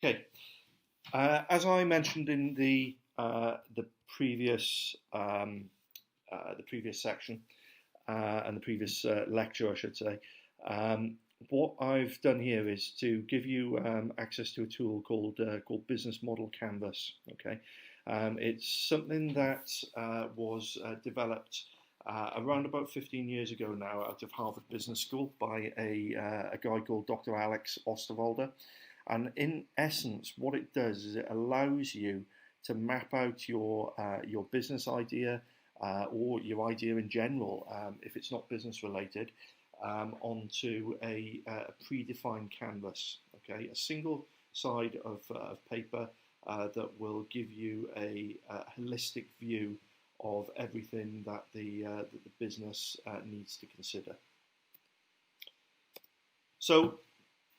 Okay, as I mentioned in the previous the previous section and the previous lecture, I should say, um, what I've done here is to give you access to a tool called Business Model Canvas. Okay, it's something that was developed around about 15 years ago now out of Harvard Business School by a guy called Dr. Alex Osterwalder. And in essence, what it does is it allows you to map out your business idea or your idea in general, if it's not business related, onto a predefined canvas. Okay, a single side of paper that will give you a holistic view of everything that the business needs to consider. So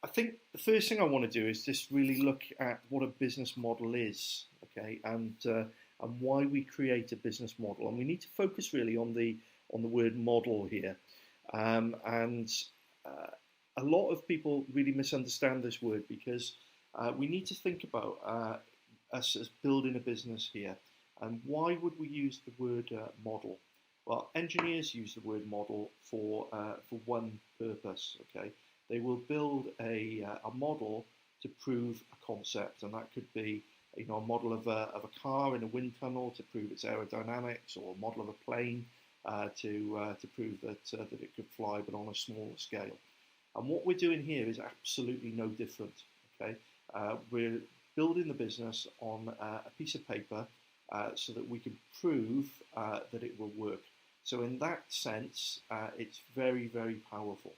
I think the first thing I want to do is just really look at what a business model is, okay, and why we create a business model. And we need to focus really on the word model here. And a lot of people really misunderstand this word because we need to think about us as building a business here. And why would we use the word model? Well, engineers use the word model for one purpose, okay? They will build a model to prove a concept, and that could be a model of a car in a wind tunnel to prove its aerodynamics, or a model of a plane to prove that it could fly, but on a smaller scale. And what we're doing here is absolutely no different. Okay, we're building the business on a piece of paper so that we can prove that it will work. So in that sense, it's very, very powerful.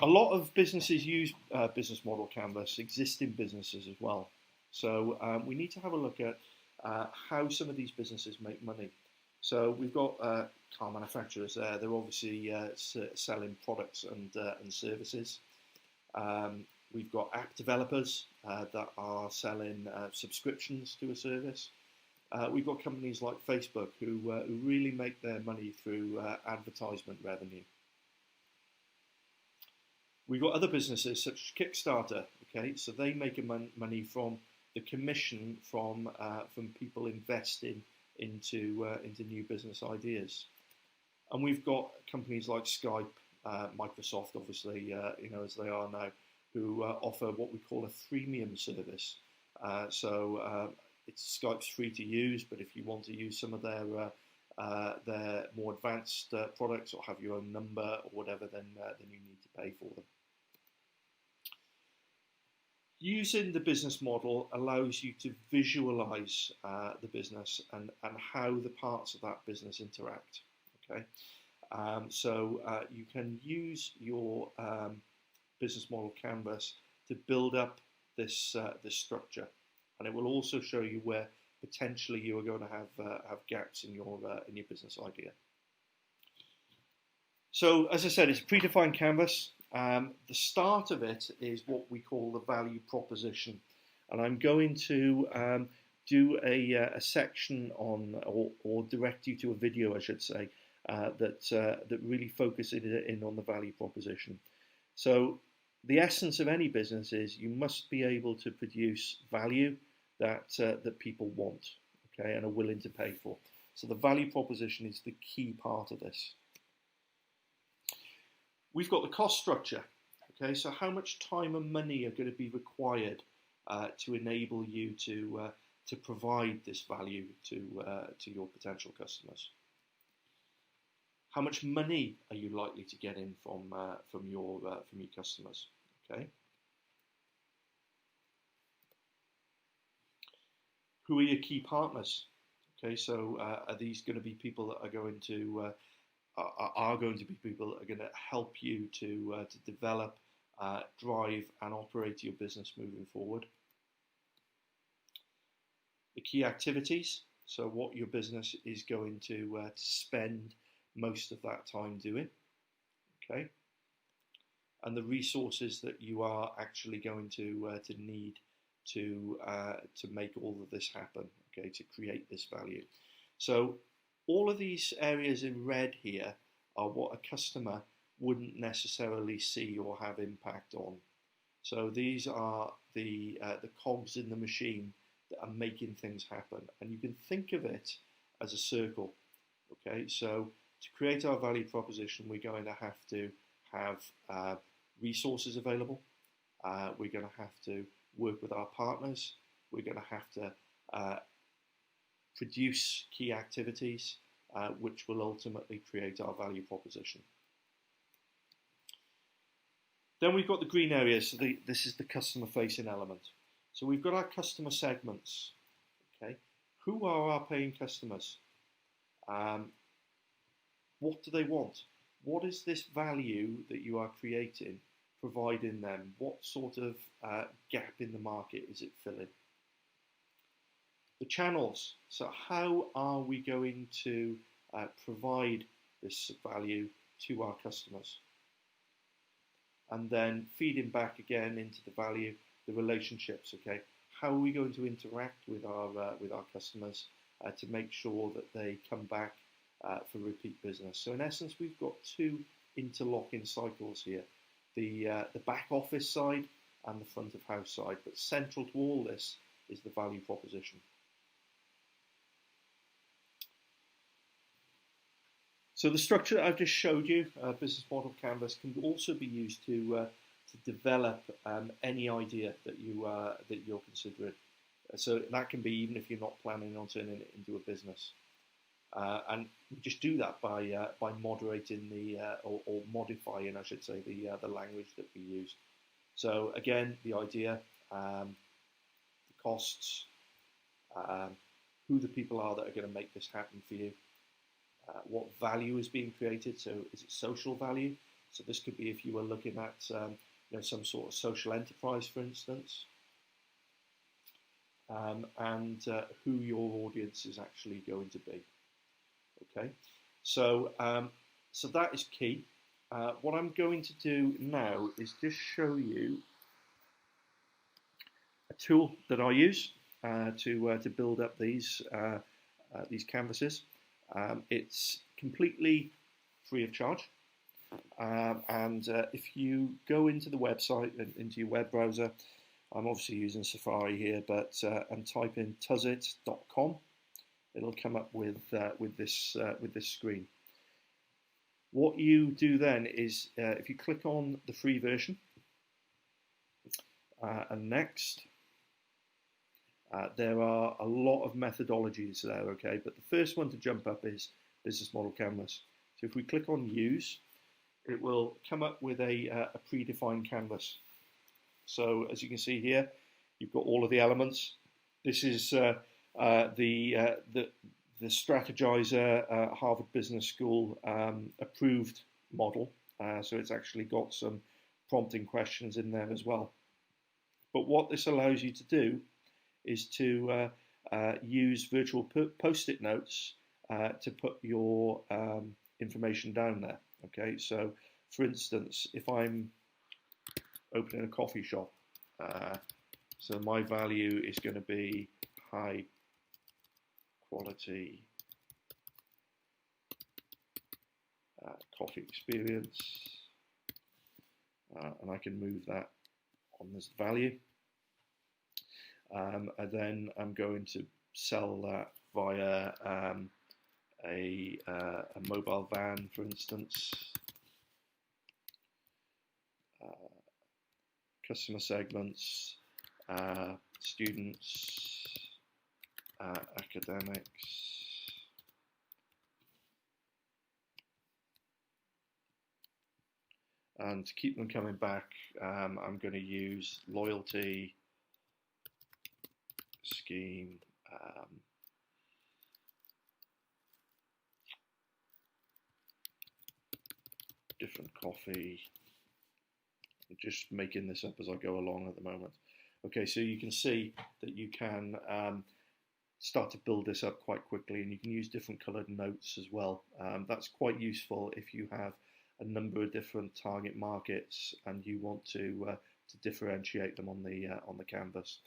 A lot of businesses use business model canvas, existing businesses as well. So we need to have a look at how some of these businesses make money. So we've got car manufacturers there. They're obviously selling products and services. We've got app developers that are selling subscriptions to a service. We've got companies like Facebook who really make their money through advertisement revenue. We've got other businesses such as Kickstarter, okay, so they make money from the commission from people investing into new business ideas. And we've got companies like Skype, Microsoft, obviously, as they are now, who offer what we call a freemium service. Skype's free to use, but if you want to use some of their more advanced products or have your own number or whatever, then you need to pay for them. Using the business model allows you to visualize the business and how the parts of that business interact. Okay, so you can use your business model canvas to build up this structure, and it will also show you where potentially you are going to have gaps in your business idea. So, as I said, it's a predefined canvas. The start of it is what we call the value proposition, and I'm going to do a section on, or direct you to a video, I should say, that really focuses in on the value proposition. So, the essence of any business is you must be able to produce value that people want, okay, and are willing to pay for. So, the value proposition is the key part of this. We've got the cost structure, okay, so how much time and money are going to be required to enable you to provide this value to your potential customers? How much money are you likely to get in from your customers, okay? Who are your key partners? Okay, so are these going to be people that are going to be people that are going to help you to develop, drive, and operate your business moving forward? The key activities, so what your business is going to spend most of that time doing, okay? And the resources that you are actually going to need to make all of this happen, okay, to create this value. So all of these areas in red here are what a customer wouldn't necessarily see or have impact on. So these are the cogs in the machine that are making things happen, and you can think of it as a circle. Okay, so to create our value proposition, we're going to have resources available. We're going to have to work with our partners. We're going to have to produce key activities, which will ultimately create our value proposition. Then we've got the green areas. So this is the customer-facing element. So we've got our customer segments. Okay, who are our paying customers? What do they want? What is this value that you are creating providing them? What sort of gap in the market is it filling? The channels. So how are we going to provide this value to our customers? And then feeding back again into the value, the relationships. Okay, how are we going to interact with our customers to make sure that they come back for repeat business? So in essence, we've got two interlocking cycles here: the back office side and the front of house side. But central to all this is the value proposition. So the structure that I've just showed you, business model canvas, can also be used to develop any idea that you're considering. So that can be even if you're not planning on turning it into a business. And we just do that by moderating or modifying, I should say, the language that we use. So again, the idea, the costs, who the people are that are going to make this happen for you. What value is being created? So is it social value? So this could be if you were looking at some sort of social enterprise, for instance, and who your audience is actually going to be. Okay, so so that is key. What I'm going to do now is just show you a tool that I use to build up these canvases. It's completely free of charge, and if you go into the website and into your web browser, I'm obviously using Safari here, but and type in tuzit.com, it'll come up with this screen. What you do then is if you click on the free version and next. There are a lot of methodologies there, okay, but the first one to jump up is Business Model Canvas. So if we click on Use, it will come up with a predefined canvas. So as you can see here, you've got all of the elements. This is the Strategizer Harvard Business School approved model. So it's actually got some prompting questions in there as well. But what this allows you to do is to use virtual post-it notes to put your information down there. Okay, so for instance, if I'm opening a coffee shop, so my value is going to be high quality coffee experience, and I can move that on this value. And then I'm going to sell that via a mobile van, for instance. Customer segments, students, academics. And to keep them coming back, I'm going to use loyalty scheme, different coffee. I'm just making this up as I go along at the moment. Okay, so you can see that you can start to build this up quite quickly, and you can use different coloured notes as well. That's quite useful if you have a number of different target markets and you want to differentiate them on the canvas.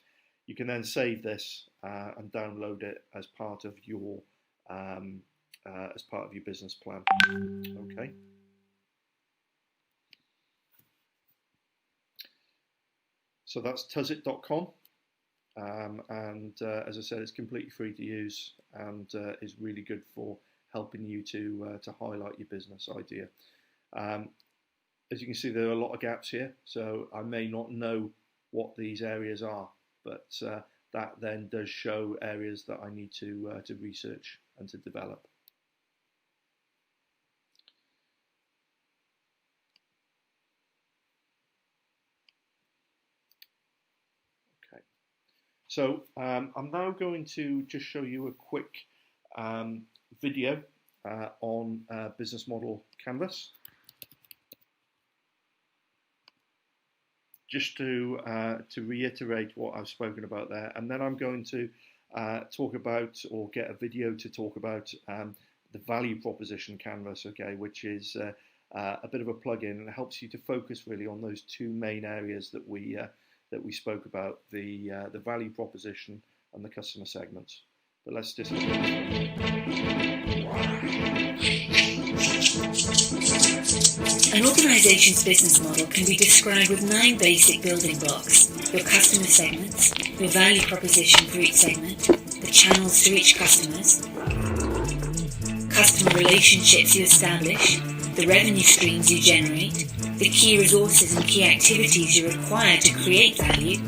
You can then save this and download it as part of your business plan. Okay. So that's tusit.com. And as I said, it's completely free to use and is really good for helping you to highlight your business idea. As you can see, there are a lot of gaps here, so I may not know what these areas are, but that then does show areas that I need to research and to develop. Okay, so I'm now going to just show you a quick video on business model canvas. Just to reiterate what I've spoken about there, and then I'm going to talk about, or get a video to talk about, the value proposition canvas, okay, which is a bit of a plug-in, and it helps you to focus really on those two main areas that we spoke about, the value proposition and the customer segments. But let's just An organization's business model can be described with 9 basic building blocks: your customer segments, your value proposition for each segment, the channels to reach customers, customer relationships you establish, the revenue streams you generate, the key resources and key activities you require to create value,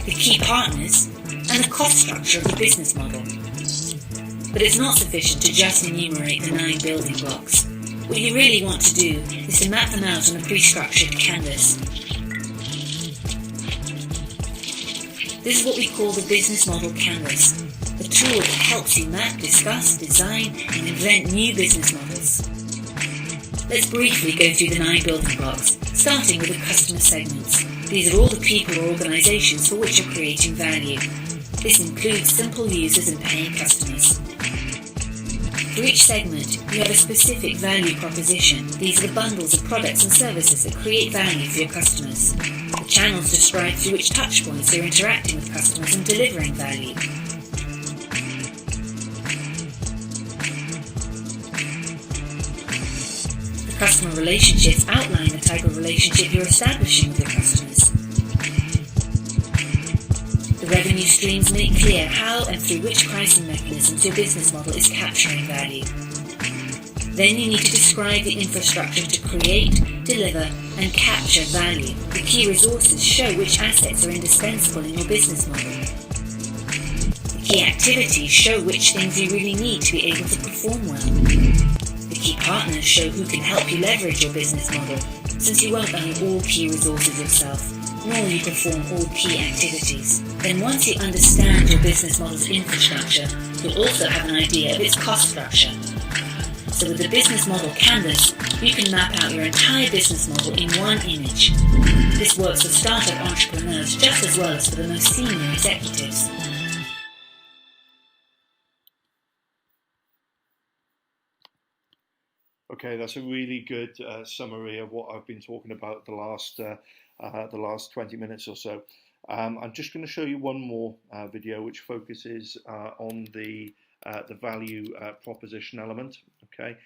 the key partners, and the cost structure of the business model. But it's not sufficient to just enumerate the 9 building blocks. What you really want to do is to map them out on a pre-structured canvas. This is what we call the business model canvas, a tool that helps you map, discuss, design, and invent new business models. Let's briefly go through the 9 building blocks, starting with the customer segments. These are all the people or organizations for which you're creating value. This includes simple users and paying customers. For each segment, you have a specific value proposition. These are the bundles of products and services that create value for your customers. The channels describe through which touchpoints you're interacting with customers and delivering value. The customer relationships outline the type of relationship you're establishing with your customers. The revenue streams make clear how and through which pricing mechanisms your business model is capturing value. Then you need to describe the infrastructure to create, deliver, and capture value. The key resources show which assets are indispensable in your business model. The key activities show which things you really need to be able to perform well. The key partners show who can help you leverage your business model, since you won't own all key resources yourself, nor will you perform all key activities. Then once you understand your business model's infrastructure, you'll also have an idea of its cost structure. So with the business model canvas, you can map out your entire business model in one image. This works for startup entrepreneurs just as well as for the most senior executives. Okay, that's a really good summary of what I've been talking about the last 20 minutes or so. I'm just going to show you one more video which focuses on the value proposition element. Okay,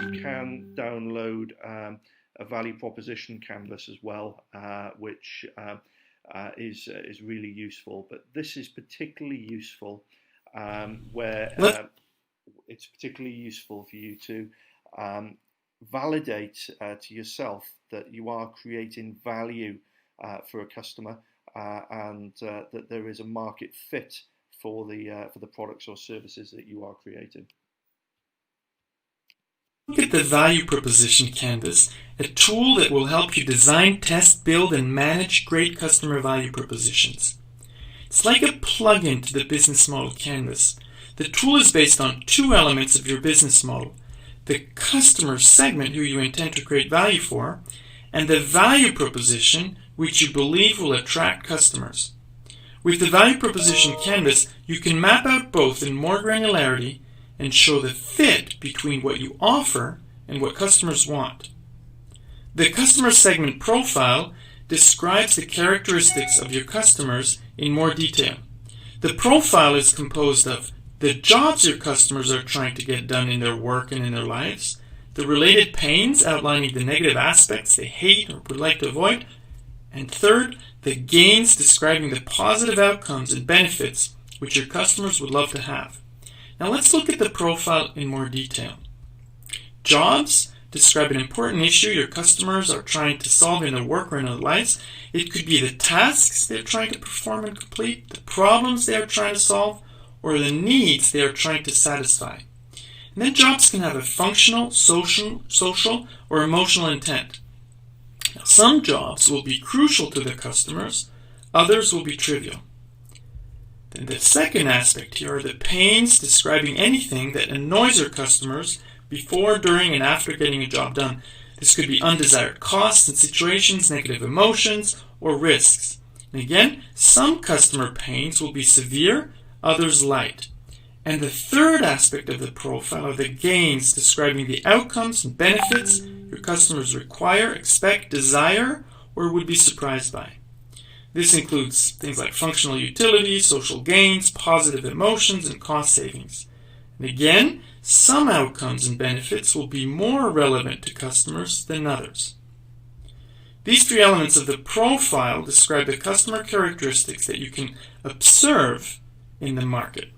you can download a value proposition canvas as well, which is really useful. But this is particularly useful where it's particularly useful for you to validate to yourself that you are creating value for a customer and that there is a market fit for the products or services that you are creating. Look at the value proposition canvas, a tool that will help you design, test, build, and manage great customer value propositions. It's like a plug-in to the business model canvas. The tool is based on 2 elements of your business model: the customer segment who you intend to create value for, and the value proposition which you believe will attract customers. With the value proposition canvas, you can map out both in more granularity and show the fit between what you offer and what customers want. The customer segment profile describes the characteristics of your customers in more detail. The profile is composed of the jobs your customers are trying to get done in their work and in their lives, the related pains outlining the negative aspects they hate or would like to avoid, And third, the gains describing the positive outcomes and benefits which your customers would love to have. Now let's look at the profile in more detail. Jobs describe an important issue your customers are trying to solve in their work or in their lives. It could be the tasks they're trying to perform and complete, the problems they are trying to solve, or the needs they are trying to satisfy. And then jobs can have a functional, social, or emotional intent. Now, some jobs will be crucial to their customers, others will be trivial. Then the second aspect here are the pains describing anything that annoys your customers before, during, and after getting a job done. This could be undesired costs and situations, negative emotions, or risks. And again, some customer pains will be severe, others light. And the third aspect of the profile are the gains describing the outcomes and benefits your customers require, expect, desire, or would be surprised by. This includes things like functional utility, social gains, positive emotions, and cost savings. And again, some outcomes and benefits will be more relevant to customers than others. These three elements of the profile describe the customer characteristics that you can observe in the market.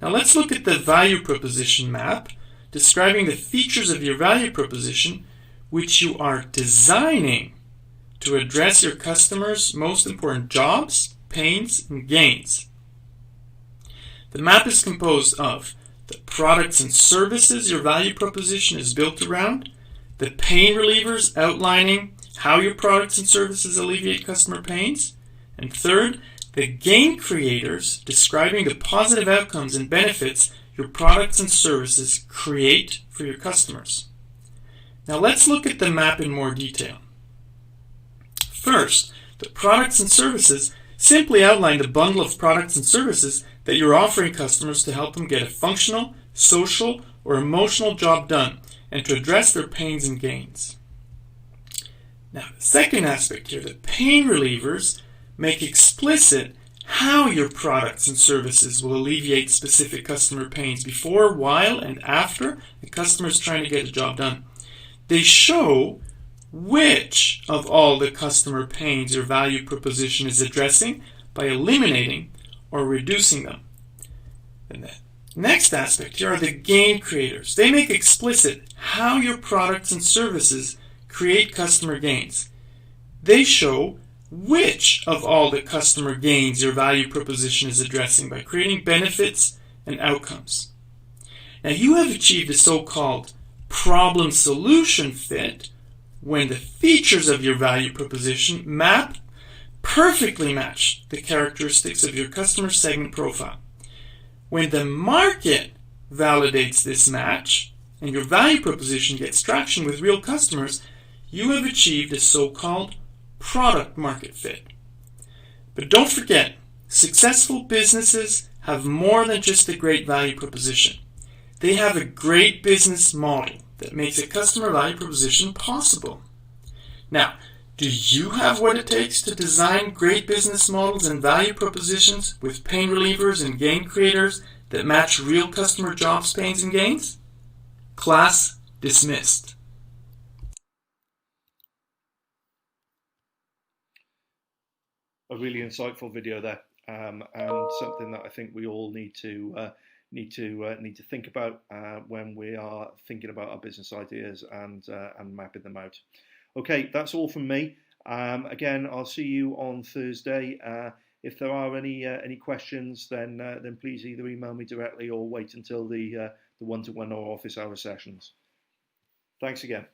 Now let's look at the value proposition map, describing the features of your value proposition which you are designing to address your customers' most important jobs, pains, and gains. The map is composed of the products and services your value proposition is built around, the pain relievers outlining how your products and services alleviate customer pains, and third, the gain creators describing the positive outcomes and benefits your products and services create for your customers. Now let's look at the map in more detail. First, the products and services simply outline the bundle of products and services that you're offering customers to help them get a functional, social, or emotional job done and to address their pains and gains. Now, the second aspect here, the pain relievers, make explicit how your products and services will alleviate specific customer pains before, while, and after the customer is trying to get a job done. They show which of all the customer pains your value proposition is addressing by eliminating or reducing them. And the next aspect here are the gain creators. They make explicit how your products and services create customer gains. They show which of all the customer gains your value proposition is addressing by creating benefits and outcomes. Now you have achieved a so-called problem-solution fit when the features of your value proposition perfectly match the characteristics of your customer segment profile. When the market validates this match and your value proposition gets traction with real customers, you have achieved a so-called product market fit. But don't forget, successful businesses have more than just a great value proposition. They have a great business model that makes a customer value proposition possible. Now, do you have what it takes to design great business models and value propositions with pain relievers and gain creators that match real customer jobs, pains, and gains? Class dismissed. A really insightful video there, and something that I think we all need to think about when we are thinking about our business ideas and mapping them out. Okay, that's all from me. Again, I'll see you on Thursday. If there are any questions, then please either email me directly or wait until the one-to-one or office hour sessions. Thanks again.